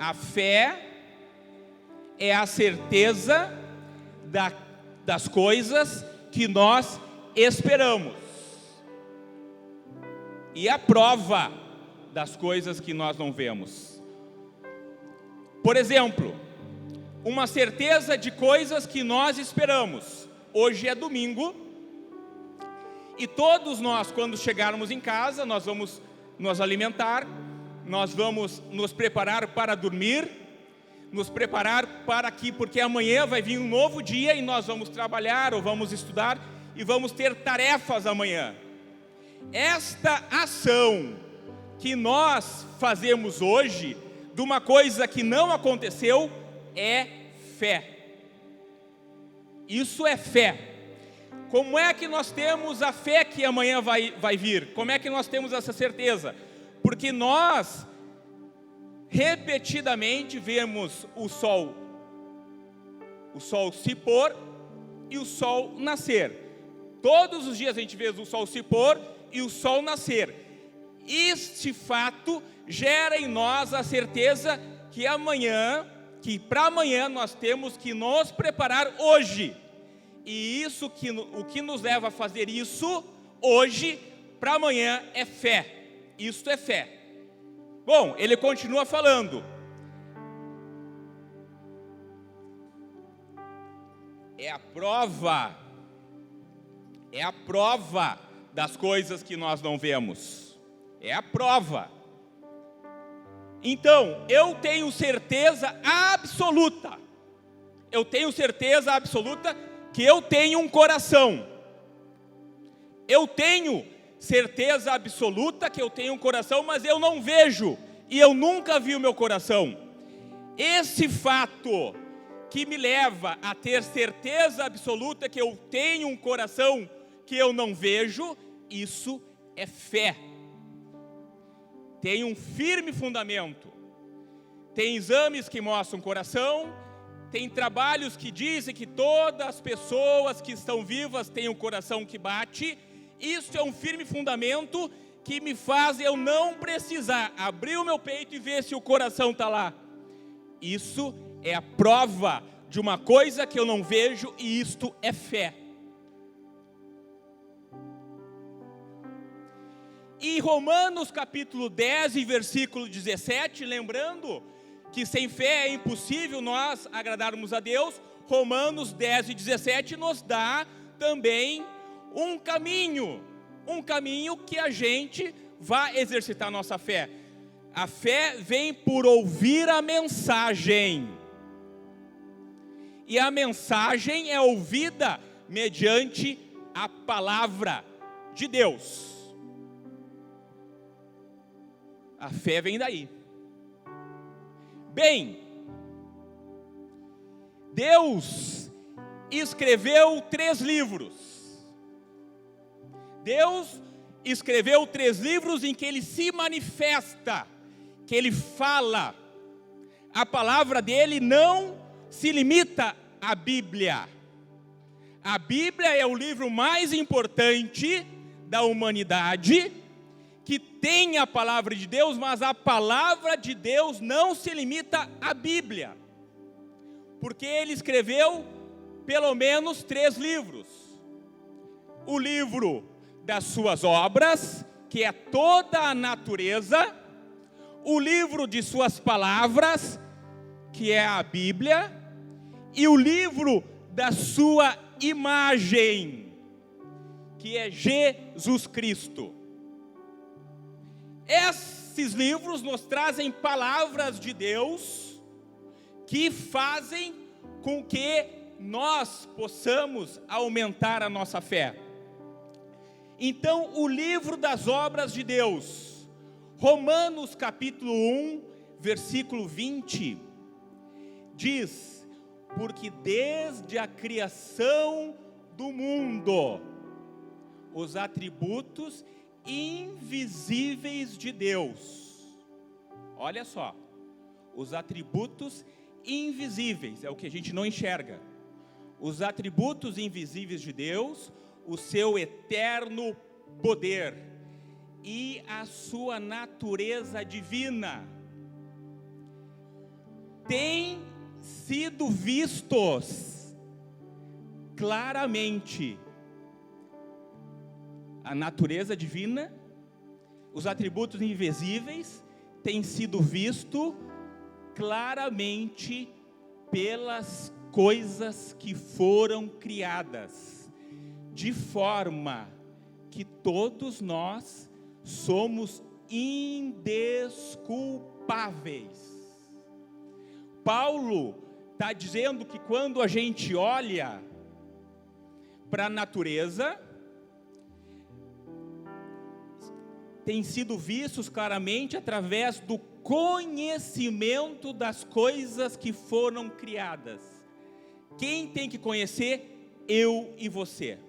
A fé é a certeza das coisas que nós esperamos. E a prova das coisas que nós não vemos. Por exemplo, uma certeza de coisas que nós esperamos. Hoje é domingo. E todos nós, quando chegarmos em casa, nós vamos nos alimentar, nós vamos nos preparar para dormir, nos preparar para aqui, porque amanhã vai vir um novo dia e nós vamos trabalhar ou vamos estudar e vamos ter tarefas amanhã. Esta ação que nós fazemos hoje, de uma coisa que não aconteceu, é fé. Isso é fé. Como é que nós temos a fé que amanhã vai vir? Como é que nós temos essa certeza? Porque nós repetidamente vemos o sol se pôr e o sol nascer. Todos os dias a gente vê o sol se pôr e o sol nascer. Este fato gera em nós a certeza que para amanhã nós temos que nos preparar hoje. E o que nos leva a fazer isso hoje para amanhã é fé. Isto é fé. Bom, ele continua falando. É a prova das coisas que nós não vemos. É a prova. Então, eu tenho certeza absoluta. Que eu tenho um coração. Eu tenho certeza absoluta que eu tenho um coração, mas eu não vejo, e eu nunca vi o meu coração. Esse fato que me leva a ter certeza absoluta que eu tenho um coração que eu não vejo, isso é fé. Tem um firme fundamento. Tem exames que mostram o coração, tem trabalhos que dizem que todas as pessoas que estão vivas têm um coração que bate. Isso é um firme fundamento que me faz eu não precisar abrir o meu peito e ver se o coração está lá. Isso é a prova de uma coisa que eu não vejo, e isto é fé. E Romanos capítulo 10 e versículo 17, lembrando que sem fé é impossível nós agradarmos a Deus, Romanos 10 e 17 nos dá também um caminho que a gente vai exercitar a nossa fé. A fé vem por ouvir a mensagem. E a mensagem é ouvida mediante a palavra de Deus. A fé vem daí. Bem, Deus escreveu 3 livros. Deus escreveu 3 livros em que Ele se manifesta, que Ele fala. A palavra dEle não se limita à Bíblia. A Bíblia é o livro mais importante da humanidade, que tem a palavra de Deus, mas a palavra de Deus não se limita à Bíblia, porque Ele escreveu pelo menos 3 livros. O livro das suas obras, que é toda a natureza, o livro de suas palavras, que é a Bíblia, e o livro da sua imagem, que é Jesus Cristo. Esses livros nos trazem palavras de Deus que fazem com que nós possamos aumentar a nossa fé. Então, o livro das obras de Deus, Romanos capítulo 1, versículo 20, diz: porque desde a criação do mundo, os atributos invisíveis de Deus, olha só, os atributos invisíveis, é o que a gente não enxerga, os atributos invisíveis de Deus, o seu eterno poder e a sua natureza divina, sido vistos claramente a natureza divina, os atributos invisíveis, têm sido visto claramente pelas coisas que foram criadas, de forma que todos nós somos indesculpáveis. Paulo está dizendo que quando a gente olha para a natureza, tem sido vistos claramente através do conhecimento das coisas que foram criadas. Quem tem que conhecer? Eu e você.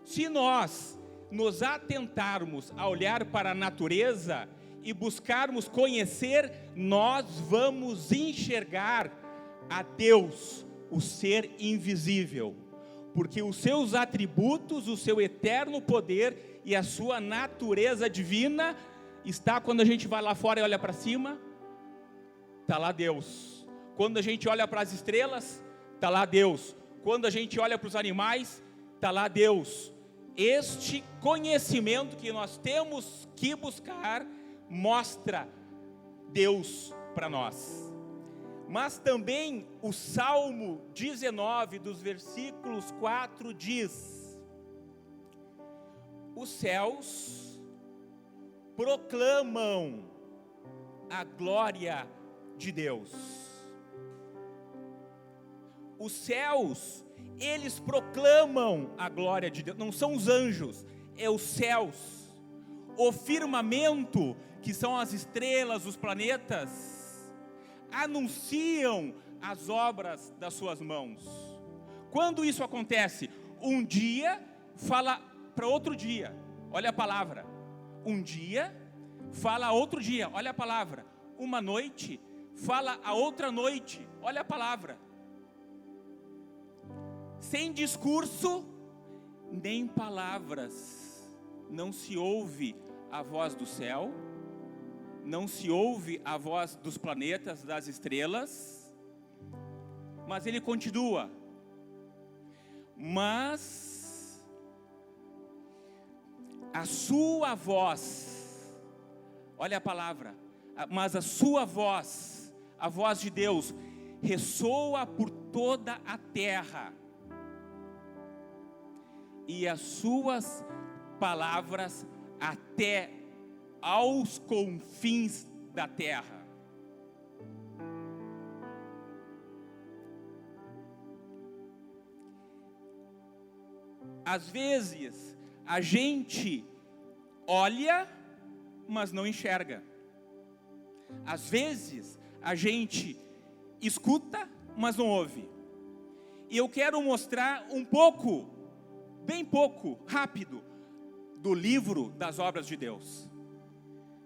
Se nós nos atentarmos a olhar para a natureza e buscarmos conhecer, nós vamos enxergar a Deus, o ser invisível, porque os seus atributos, o seu eterno poder e a sua natureza divina está quando a gente vai lá fora e olha para cima, está lá Deus. Quando a gente olha para as estrelas, está lá Deus. Quando a gente olha para os animais, está lá Deus. Este conhecimento que nós temos que buscar mostra Deus para nós. Mas também o Salmo 19, dos versículos 4 diz: os céus proclamam a glória de Deus. Os céus, eles proclamam a glória de Deus. Não são os anjos, é os céus. O firmamento, que são as estrelas, os planetas, anunciam as obras das suas mãos. Quando isso acontece? Um dia fala para outro dia, olha a palavra. Um dia fala a outro dia, olha a palavra. Uma noite fala a outra noite, olha a palavra. Sem discurso, nem palavras, não se ouve a voz do céu, não se ouve a voz dos planetas, das estrelas, mas ele continua. Mas a sua voz, olha a palavra, mas a sua voz, a voz de Deus, ressoa por toda a terra, e as suas palavras até aos confins da terra. Às vezes a gente olha, mas não enxerga. Às vezes a gente escuta, mas não ouve. E eu quero mostrar um pouco, bem pouco, rápido, do livro das obras de Deus.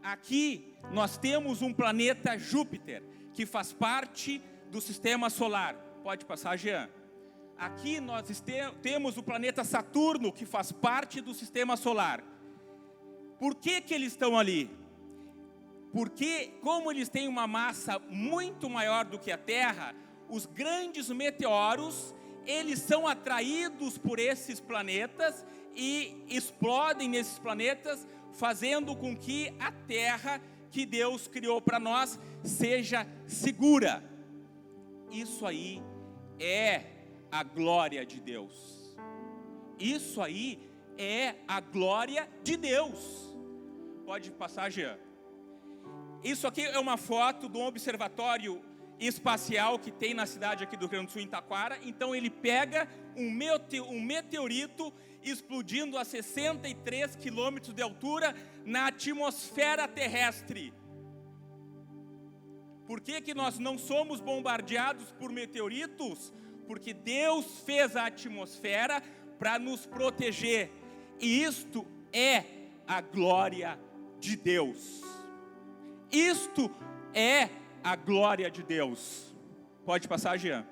Aqui nós temos um planeta Júpiter, que faz parte do sistema solar. Pode passar, Jean. Aqui nós temos o planeta Saturno, que faz parte do sistema solar. Por que eles estão ali? Porque, como eles têm uma massa muito maior do que a Terra, os grandes meteoros, eles são atraídos por esses planetas e explodem nesses planetas, fazendo com que a Terra que Deus criou para nós seja segura. Isso aí é a glória de Deus. Isso aí é a glória de Deus. Pode passar, Jean. Isso aqui é uma foto de um observatório espacial que tem na cidade aqui do Rio Grande do Sul, em Taquara. Então ele pega um meteorito explodindo a 63 quilômetros de altura na atmosfera terrestre. Por que nós não somos bombardeados por meteoritos? Porque Deus fez a atmosfera para nos proteger. E isto é a glória de Deus. Isto é a glória de Deus. Pode passar, Jean.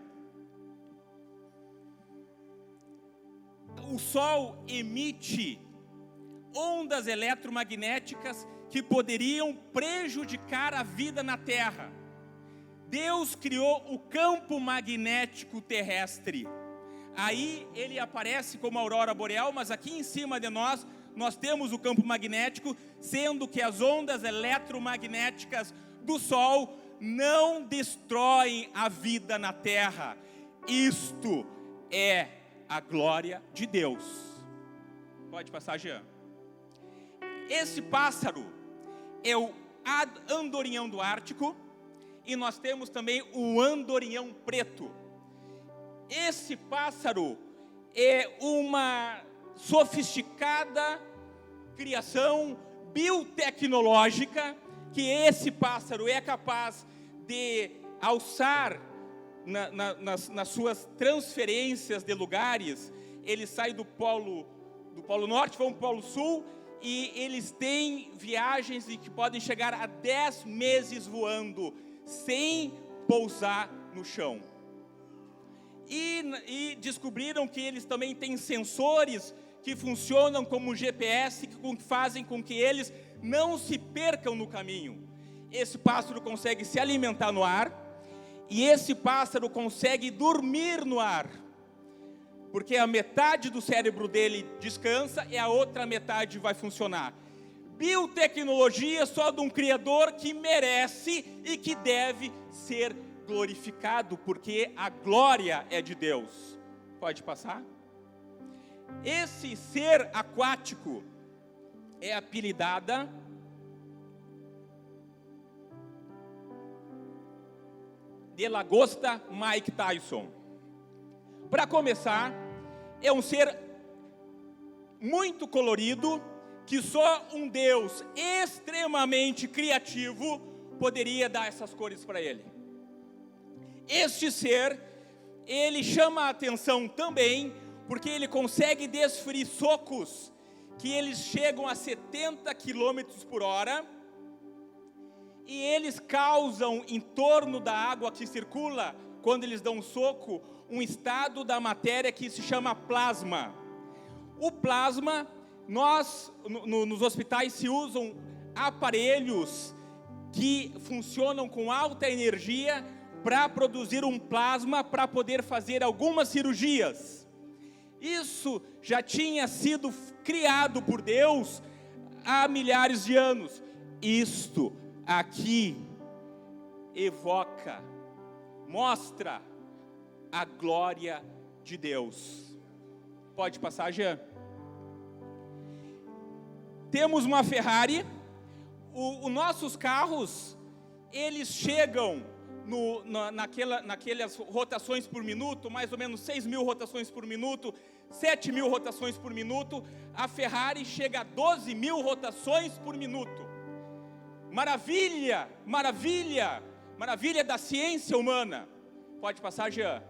O Sol emite ondas eletromagnéticas que poderiam prejudicar a vida na Terra. Deus criou o campo magnético terrestre. Aí ele aparece como a aurora boreal, mas aqui em cima de nós temos o campo magnético, sendo que as ondas eletromagnéticas do Sol não destroem a vida na Terra. Isto é a glória de Deus. Pode passar, Jean. Esse pássaro é o andorinhão do Ártico, e nós temos também o andorinhão preto. Esse pássaro é uma sofisticada criação biotecnológica, que esse pássaro é capaz de alçar nas suas transferências de lugares. Ele sai do polo norte, vão para o polo sul, e eles têm viagens que podem chegar a 10 meses voando, sem pousar no chão. E descobriram que eles também têm sensores que funcionam como GPS, que fazem com que eles não se percam no caminho. Esse pássaro consegue se alimentar no ar, e esse pássaro consegue dormir no ar, porque a metade do cérebro dele descansa e a outra metade vai funcionar. Biotecnologia só de um Criador que merece e que deve ser glorificado, porque a glória é de Deus. Pode passar? Esse ser aquático é apelidada de lagosta Mike Tyson. Para começar, é um ser muito colorido, que só um Deus extremamente criativo poderia dar essas cores para ele. Este ser, ele chama a atenção também, porque ele consegue desferir socos, que eles chegam a 70 km por hora, e eles causam em torno da água que circula, quando eles dão um soco, um estado da matéria que se chama plasma. O plasma, nos hospitais se usam aparelhos que funcionam com alta energia para produzir um plasma para poder fazer algumas cirurgias. Isso já tinha sido criado por Deus há milhares de anos. Isto aqui mostra a glória de Deus. Pode passar, Jean? Temos uma Ferrari. Os nossos carros, eles chegam naquelas rotações por minuto, mais ou menos 6.000 rotações por minuto, 7.000 rotações por minuto. A Ferrari chega a 12.000 rotações por minuto. Maravilha, maravilha, maravilha da ciência humana. Pode passar, Jean.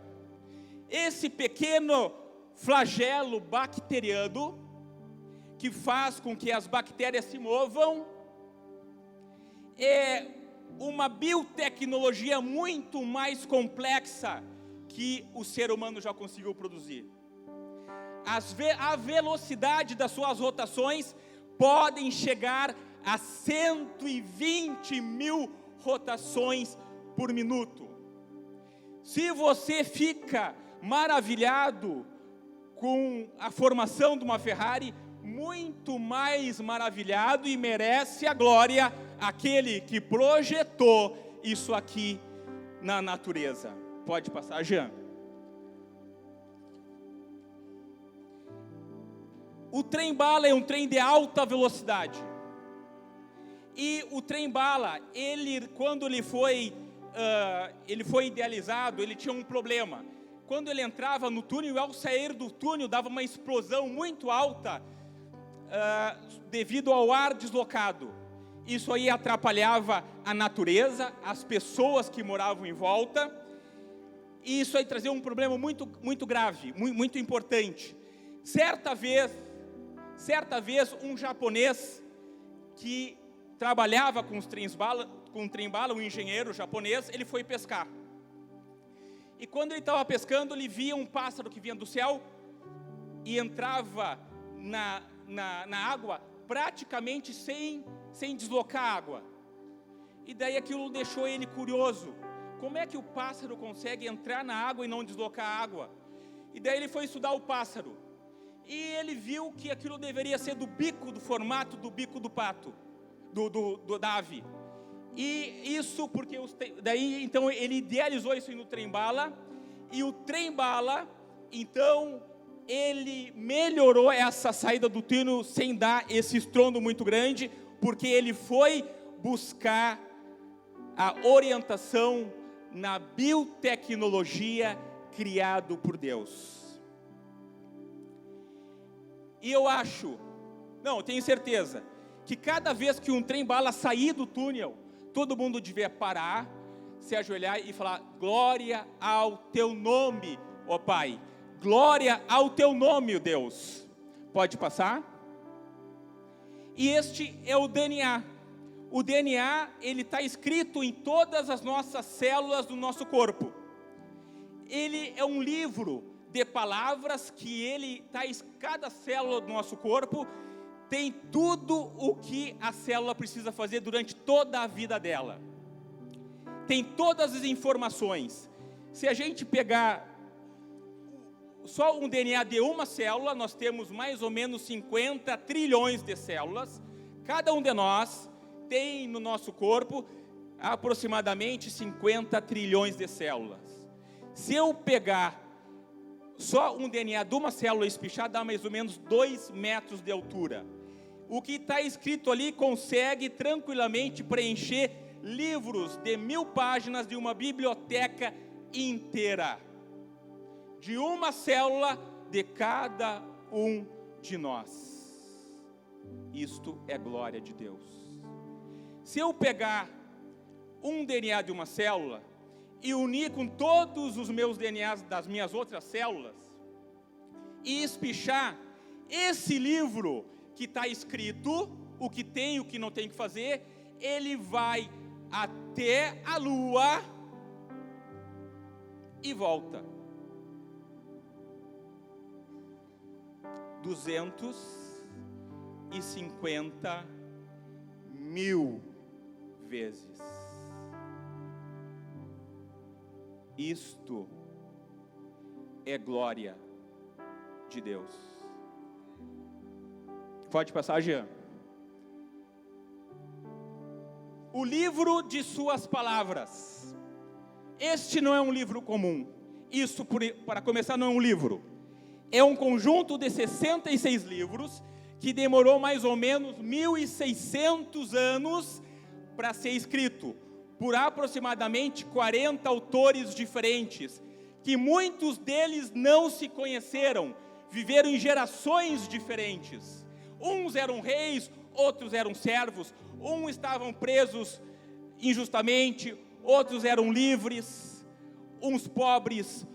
Esse pequeno flagelo bacteriano, que faz com que as bactérias se movam, é uma biotecnologia muito mais complexa que o ser humano já conseguiu produzir. A velocidade das suas rotações podem chegar a 120.000 rotações por minuto. Se você fica maravilhado com a formação de uma Ferrari, muito mais maravilhado, e merece a glória aquele que projetou isso aqui na natureza. Pode passar, Jean. O trem-bala é um trem de alta velocidade. E o trem-bala, quando ele foi idealizado, ele tinha um problema. Quando ele entrava no túnel, ao sair do túnel, dava uma explosão muito alta, devido ao ar deslocado. Isso aí atrapalhava a natureza, as pessoas que moravam em volta, e isso aí trazia um problema muito, muito grave, muito importante. Certa vez, um japonês que trabalhava com os trem-bala, um engenheiro japonês, ele foi pescar. E quando ele estava pescando, ele via um pássaro que vinha do céu e entrava na água praticamente sem deslocar a água. E daí aquilo deixou ele curioso como é que o pássaro consegue entrar na água e não deslocar a água? E daí ele foi estudar o pássaro. E ele viu que aquilo deveria ser do formato do bico do pato, da ave. E isso porque, daí então ele idealizou isso no trem-bala, e o trem-bala, então, ele melhorou essa saída do túnel sem dar esse estrondo muito grande, porque ele foi buscar a orientação na biotecnologia criado por Deus. E eu tenho certeza, que cada vez que um trem-bala sair do túnel, todo mundo devia parar, se ajoelhar e falar: glória ao teu nome, ó Pai, glória ao teu nome, ó Deus. Pode passar? E este é o DNA. O DNA, ele está escrito em todas as nossas células do nosso corpo. Ele é um livro de palavras que ele está em cada célula do nosso corpo, tem tudo o que a célula precisa fazer durante toda a vida dela. Tem todas as informações. Se a gente pegar só um DNA de uma célula, nós temos mais ou menos 50 trilhões de células. Cada um de nós tem no nosso corpo aproximadamente 50 trilhões de células. Se eu pegar só um DNA de uma célula espichar, dá mais ou menos 2 metros de altura. O que está escrito ali consegue tranquilamente preencher livros de 1000 páginas de uma biblioteca inteira, de uma célula de cada um de nós. Isto é glória de Deus. Se eu pegar um DNA de uma célula e unir com todos os meus DNAs das minhas outras células, e espichar esse livro que está escrito, o que tem e o que não tem que fazer, ele vai até a Lua e volta 250 mil vezes. Isto é glória de Deus. Pode passar, Jean. O livro de suas palavras. Este não é um livro comum. Isso, para começar, não é um livro. É um conjunto de 66 livros que demorou mais ou menos 1.600 anos para ser escrito, por aproximadamente 40 autores diferentes, que muitos deles não se conheceram, viveram em gerações diferentes. Uns eram reis, outros eram servos, uns estavam presos injustamente, outros eram livres, uns pobres,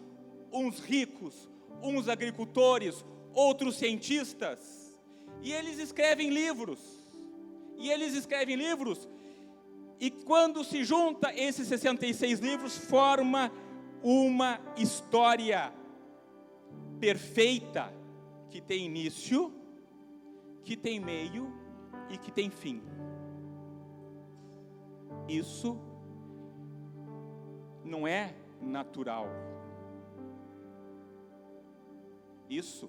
uns ricos, uns agricultores, outros cientistas, e eles escrevem livros, e quando se junta esses 66 livros, forma uma história perfeita, que tem início, que tem meio e que tem fim. Isso não é natural. Isso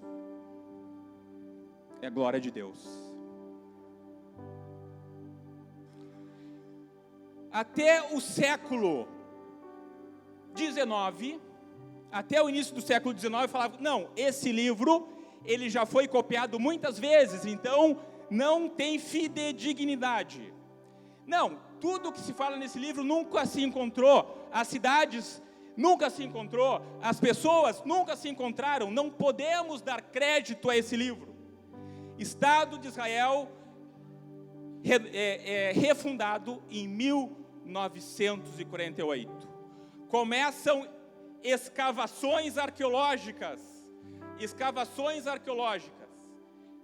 é glória de Deus. Até o século XIX, até o início do século XIX, falava, não, esse livro, ele já foi copiado muitas vezes, então não tem fidedignidade. Não, tudo que se fala nesse livro nunca se encontrou, as cidades nunca se encontrou, as pessoas nunca se encontraram, não podemos dar crédito a esse livro. Estado de Israel refundado em 1948. Começam escavações arqueológicas.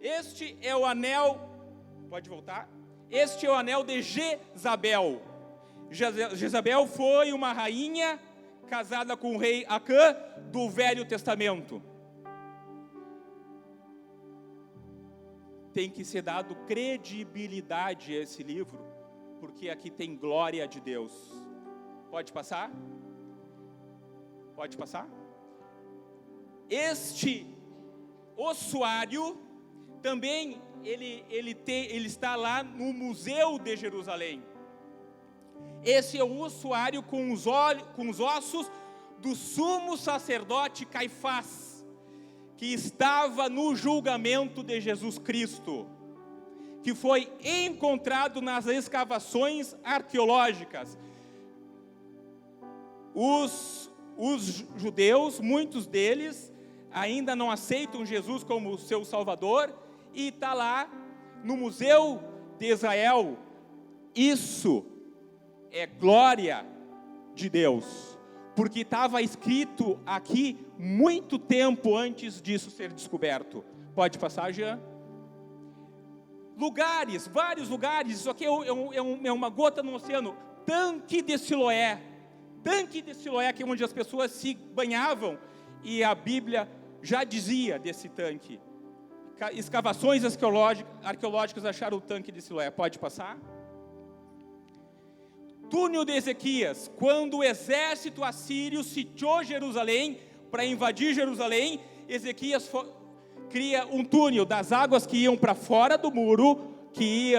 Este é o anel, pode voltar? Este é o anel de Jezabel. Jezabel foi uma rainha casada com o rei Acã do Velho Testamento. Tem que ser dado credibilidade a esse livro, porque aqui tem glória de Deus. Pode passar? Pode passar? Este ossuário também ele está lá no Museu de Jerusalém. Esse é o ossuário com os ossos do sumo sacerdote Caifás, que estava no julgamento de Jesus Cristo, que foi encontrado nas escavações arqueológicas. Os judeus, muitos deles, ainda não aceitam Jesus como seu Salvador, e está lá no Museu de Israel. Isso é glória de Deus, porque estava escrito aqui muito tempo antes disso ser descoberto. Pode passar, Jean? Lugares, vários lugares, isso aqui é uma gota no oceano. Tanque de Siloé, que é onde as pessoas se banhavam, e a Bíblia já dizia desse tanque. Escavações arqueológicas acharam o tanque de Siloé. Pode passar? Túnel de Ezequias, quando o exército assírio sitiou Jerusalém, para invadir Jerusalém, Ezequias cria um túnel das águas que iam para fora do muro, que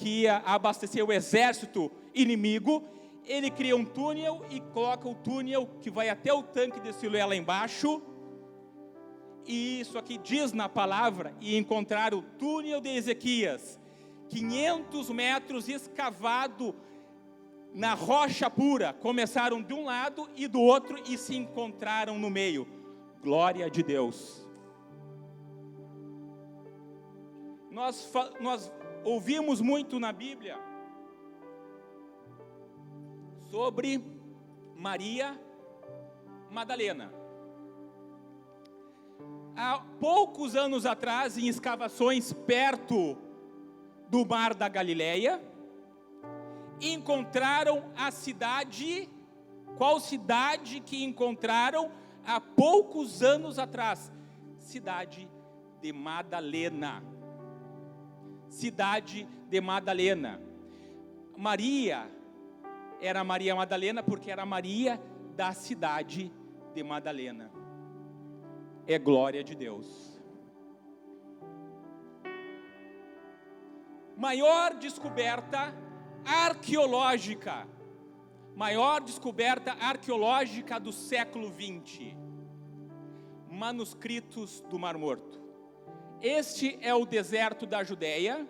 ia abastecer o exército inimigo. Ele cria um túnel e coloca o túnel que vai até o tanque de Siloé lá embaixo. E isso aqui diz na palavra, e encontraram o túnel de Ezequias, 500 metros escavado na rocha pura. Começaram de um lado e do outro e se encontraram no meio. Glória de Deus. Nós ouvimos muito na Bíblia sobre Maria Madalena. Há poucos anos atrás, em escavações perto do Mar da Galileia, encontraram a cidade. Qual cidade que encontraram há poucos anos atrás? Cidade de Madalena. Cidade de Madalena. Maria era Maria Madalena porque era Maria da cidade de Madalena. É glória de Deus. Maior descoberta arqueológica do século 20, manuscritos do Mar Morto. Este é o deserto da Judeia,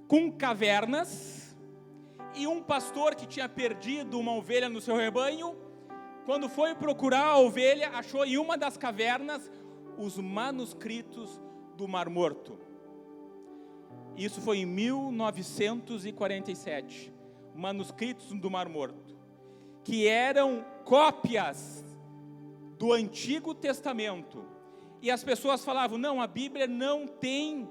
com cavernas, e um pastor que tinha perdido uma ovelha no seu rebanho, quando foi procurar a ovelha, achou em uma das cavernas os manuscritos do Mar Morto. Isso foi em 1947, manuscritos do Mar Morto, que eram cópias do Antigo Testamento. E as pessoas falavam, não, a Bíblia não tem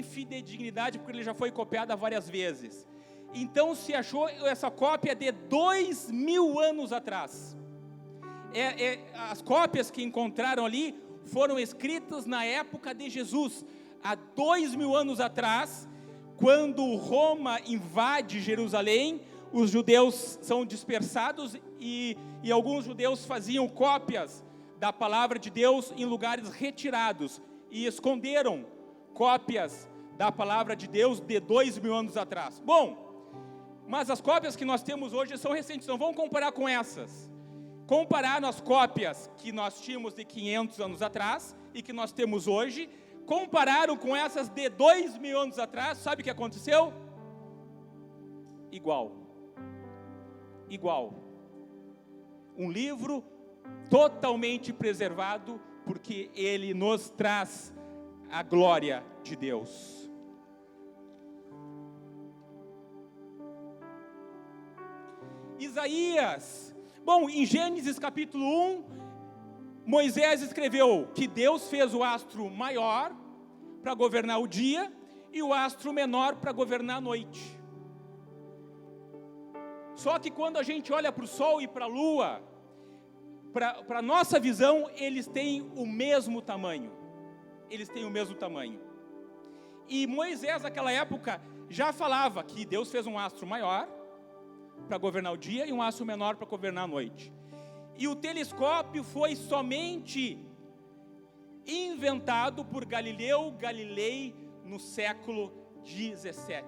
fidedignidade, porque ele já foi copiada várias vezes. Então se achou essa cópia de 2000 anos atrás. As cópias que encontraram ali foram escritas na época de Jesus, há 2000 anos atrás, quando Roma invade Jerusalém. Os judeus são dispersados e alguns judeus faziam cópias da palavra de Deus em lugares retirados e esconderam cópias da palavra de Deus de 2000 anos atrás. Bom, mas as cópias que nós temos hoje são recentes, não vamos comparar com essas. Comparar as cópias que nós tínhamos de 500 anos atrás e que nós temos hoje, compararam com essas de 2000 anos atrás, sabe o que aconteceu? Igual. Um livro totalmente preservado, porque ele nos traz a glória de Deus. Isaías, bom, em Gênesis capítulo 1, Moisés escreveu que Deus fez o astro maior para governar o dia e o astro menor para governar a noite. Só que quando a gente olha para o sol e para a lua, para a nossa visão, eles têm o mesmo tamanho. E Moisés, naquela época, já falava que Deus fez um astro maior para governar o dia e um astro menor para governar a noite. E o telescópio foi somente inventado por Galileu Galilei no século 17.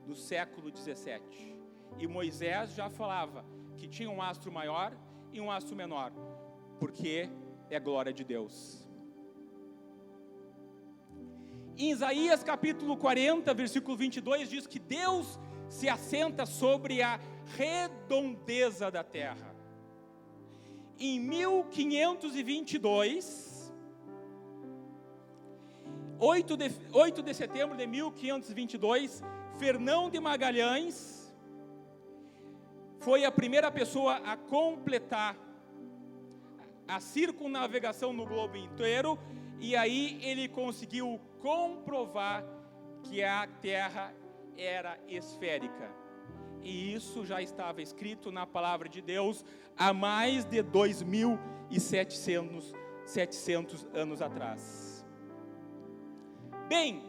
Do século 17. E Moisés já falava que tinha um astro maior e um astro menor, porque é glória de Deus. Em Isaías capítulo 40, versículo 22, diz que Deus se assenta sobre a redondeza da terra. Em 1522, 8 de setembro de 1522, Fernão de Magalhães foi a primeira pessoa a completar a circunnavegação no globo inteiro, e aí ele conseguiu comprovar que a Terra era esférica. E isso já estava escrito na palavra de Deus há mais de 2.700 anos atrás. Bem,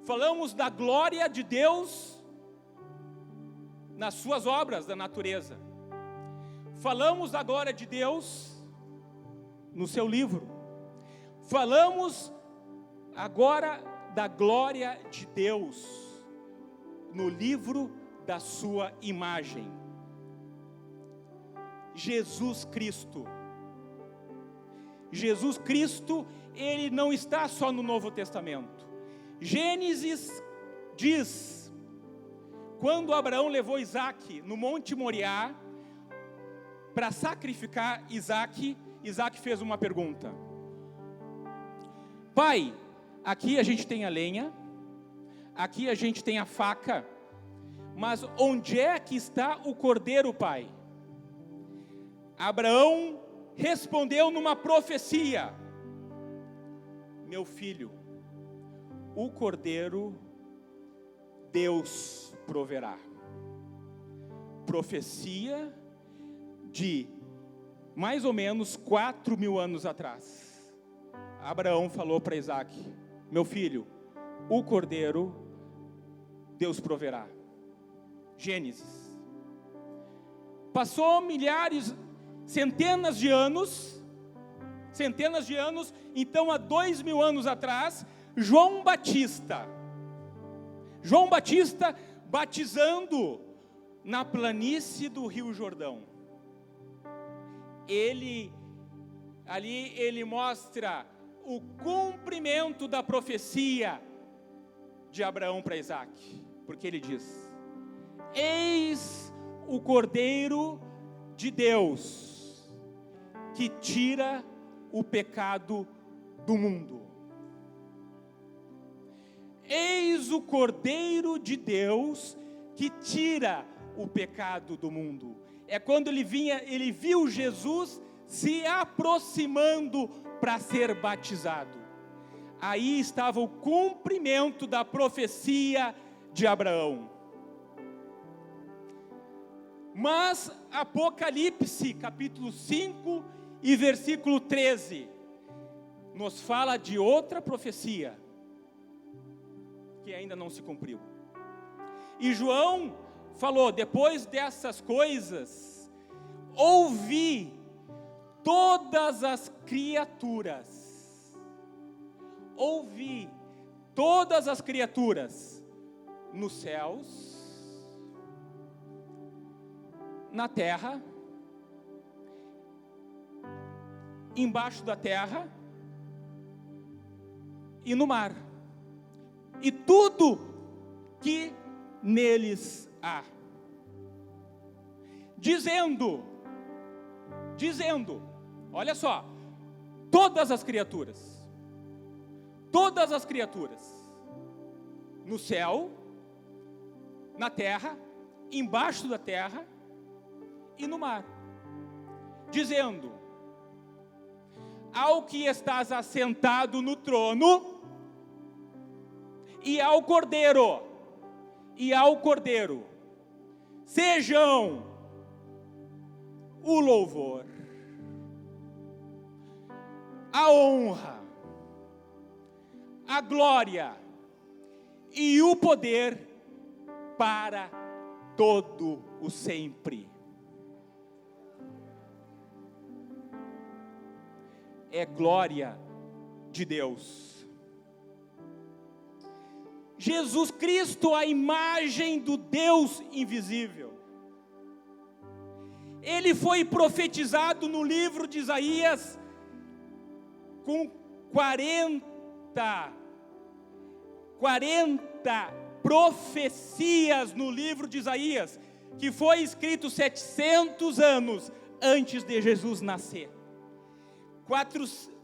falamos da glória de Deus nas suas obras da natureza. Falamos da glória de Deus no seu livro. Falamos agora da glória de Deus no livro da sua imagem. Jesus Cristo. Jesus Cristo, ele não está só no Novo Testamento. Gênesis diz, quando Abraão levou Isaque no Monte Moriá para sacrificar Isaque, Isaque fez uma pergunta: Pai, aqui a gente tem a lenha, aqui a gente tem a faca, mas onde é que está o cordeiro, pai? Abraão respondeu numa profecia: meu filho, o cordeiro Deus proverá. Profecia de mais ou menos 4.000 anos atrás. Abraão falou para Isaque: meu filho, o cordeiro Deus proverá. Gênesis. Passou centenas de anos, então há 2.000 anos atrás, João Batista batizando na planície do Rio Jordão. Ele mostra o cumprimento da profecia de Abraão para Isaque, porque ele diz: eis o Cordeiro de Deus que tira o pecado do mundo. Eis o Cordeiro de Deus que tira o pecado do mundo. É quando ele viu Jesus se aproximando para ser batizado. Aí estava o cumprimento da profecia de Abraão. Mas Apocalipse, capítulo 5 e versículo 13, nos fala de outra profecia que ainda não se cumpriu. E João falou: depois dessas coisas, ouvi todas as criaturas, nos céus, na terra, embaixo da terra e no mar, e tudo que neles há, dizendo, olha só, todas as criaturas, no céu, na terra, embaixo da terra e no mar, dizendo: ao que estás assentado no trono, e ao Cordeiro, sejam o louvor, a honra, a glória e o poder para todo o sempre. é glória de Deus. Jesus Cristo, a imagem do Deus invisível. Ele foi profetizado no livro de Isaías com 40 profecias no livro de Isaías, que foi escrito 700 anos antes de Jesus nascer.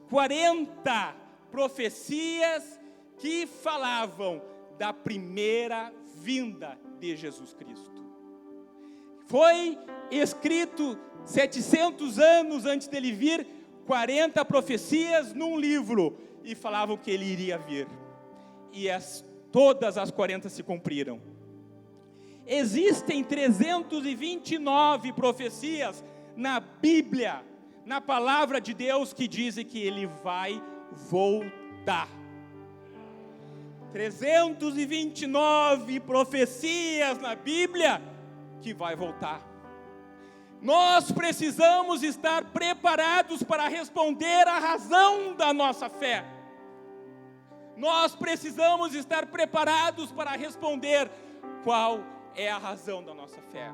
40 profecias que falavam da primeira vinda de Jesus Cristo. Foi escrito 700 anos antes dele vir, 40 profecias num livro, e falavam que ele iria vir. E todas as 40 se cumpriram. Existem 329 profecias na Bíblia, na palavra de Deus, que dizem que ele vai voltar. 329 profecias na Bíblia que vai voltar. Nós precisamos estar preparados para responder à razão da nossa fé. Nós precisamos estar preparados para responder qual é a razão da nossa fé.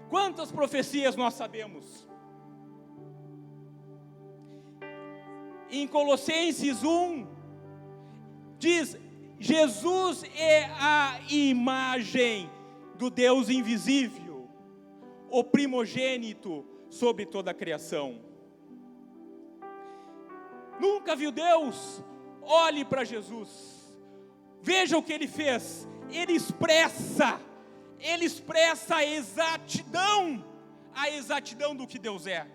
Quantas profecias nós sabemos? Em Colossenses 1, diz: Jesus é a imagem do Deus invisível, o primogênito sobre toda a criação. Nunca viu Deus? Olhe para Jesus, veja o que ele fez. Ele expressa a exatidão do que Deus é.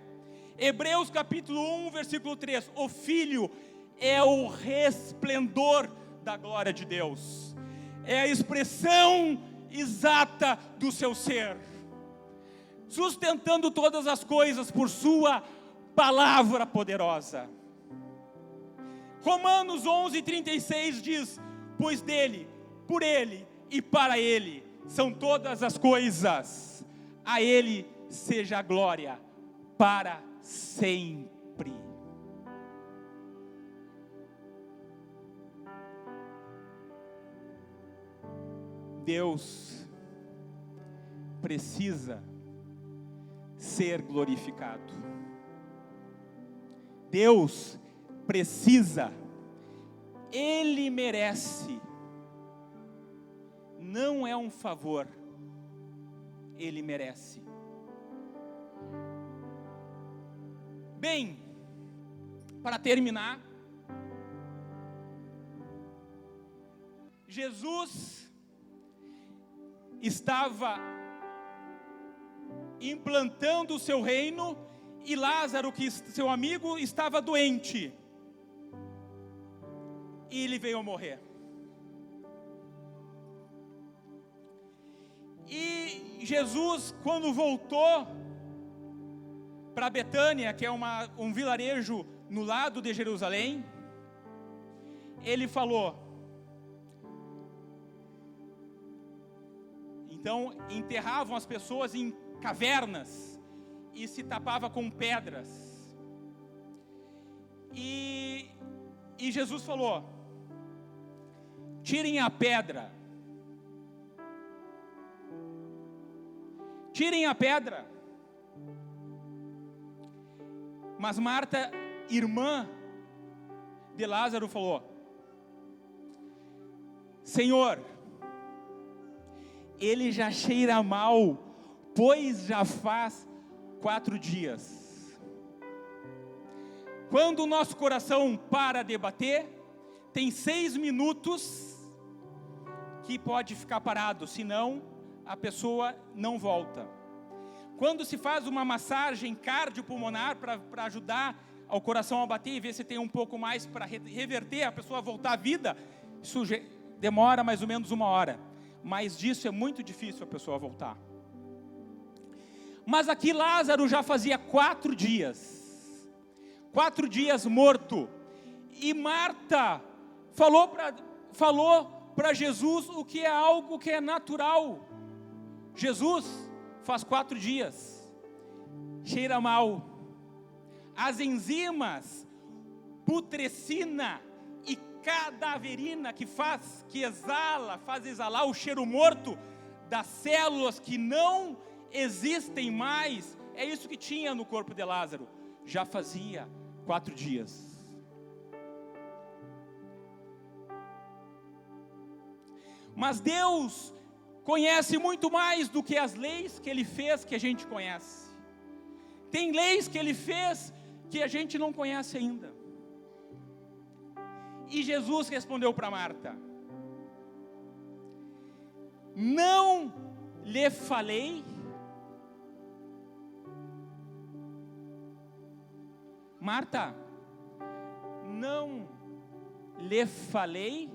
Hebreus capítulo 1, versículo 3, o Filho é o resplendor da glória de Deus, é a expressão exata do seu ser, sustentando todas as coisas por sua palavra poderosa. Romanos 11:36 diz: pois dele, por ele e para ele são todas as coisas, a ele seja a glória para sempre. Deus precisa ser glorificado. Deus precisa, Ele merece. Não é um favor, Ele merece. Bem, para terminar, Jesus estava implantando o seu reino, e Lázaro, que seu amigo, estava doente, e ele veio a morrer. E Jesus, quando voltou para Betânia, que é um vilarejo no lado de Jerusalém, ele falou. Então enterravam as pessoas em cavernas e se tapava com pedras. E Jesus falou: tirem a pedra. Tirem a pedra. Mas Marta, irmã de Lázaro, falou: Senhor, ele já cheira mal, pois já faz 4 dias. Quando o nosso coração para de bater, tem 6 minutos que pode ficar parado, senão a pessoa não volta. Quando se faz uma massagem cardiopulmonar para ajudar ao coração a bater e ver se tem um pouco mais para reverter a pessoa a voltar à vida, isso demora mais ou menos 1 hora. Mas disso é muito difícil a pessoa voltar. Mas aqui Lázaro já fazia 4 dias. 4 dias morto. E Marta falou para Jesus o que é algo que é natural. Jesus, faz 4 dias, cheira mal. As enzimas putrescina e cadaverina que faz exalar o cheiro morto das células que não existem mais. É isso que tinha no corpo de Lázaro. Já fazia 4 dias. Mas Deus conhece muito mais do que as leis que Ele fez que a gente conhece. Tem leis que Ele fez que a gente não conhece ainda. E Jesus respondeu para Marta: não lhe falei? Marta, não lhe falei?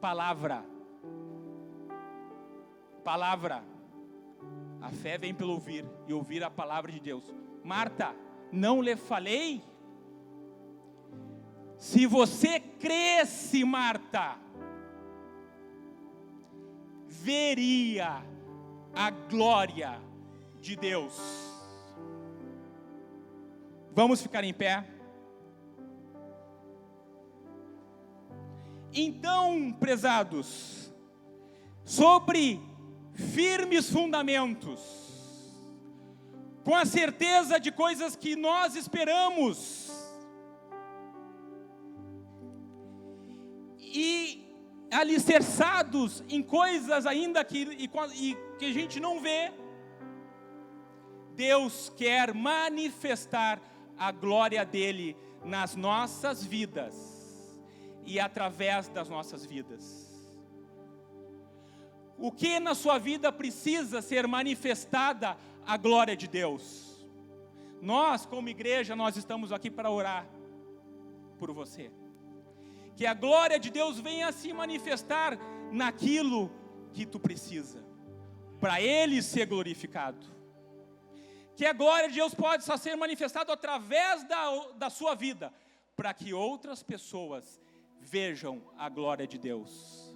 Palavra. A fé vem pelo ouvir, e ouvir a palavra de Deus. Marta, não lhe falei? Se você cresce, Marta, veria a glória de Deus. Vamos ficar em pé? Então, prezados, sobre firmes fundamentos, com a certeza de coisas que nós esperamos, e alicerçados em coisas ainda que a gente não vê, Deus quer manifestar a glória dele nas nossas vidas e através das nossas vidas. O que na sua vida precisa ser manifestada a glória de Deus? Nós, como igreja, nós estamos aqui para orar por você. Que a glória de Deus venha se manifestar naquilo que tu precisa, para Ele ser glorificado. Que a glória de Deus pode só ser manifestada através da sua vida, para que outras pessoas vejam a glória de Deus.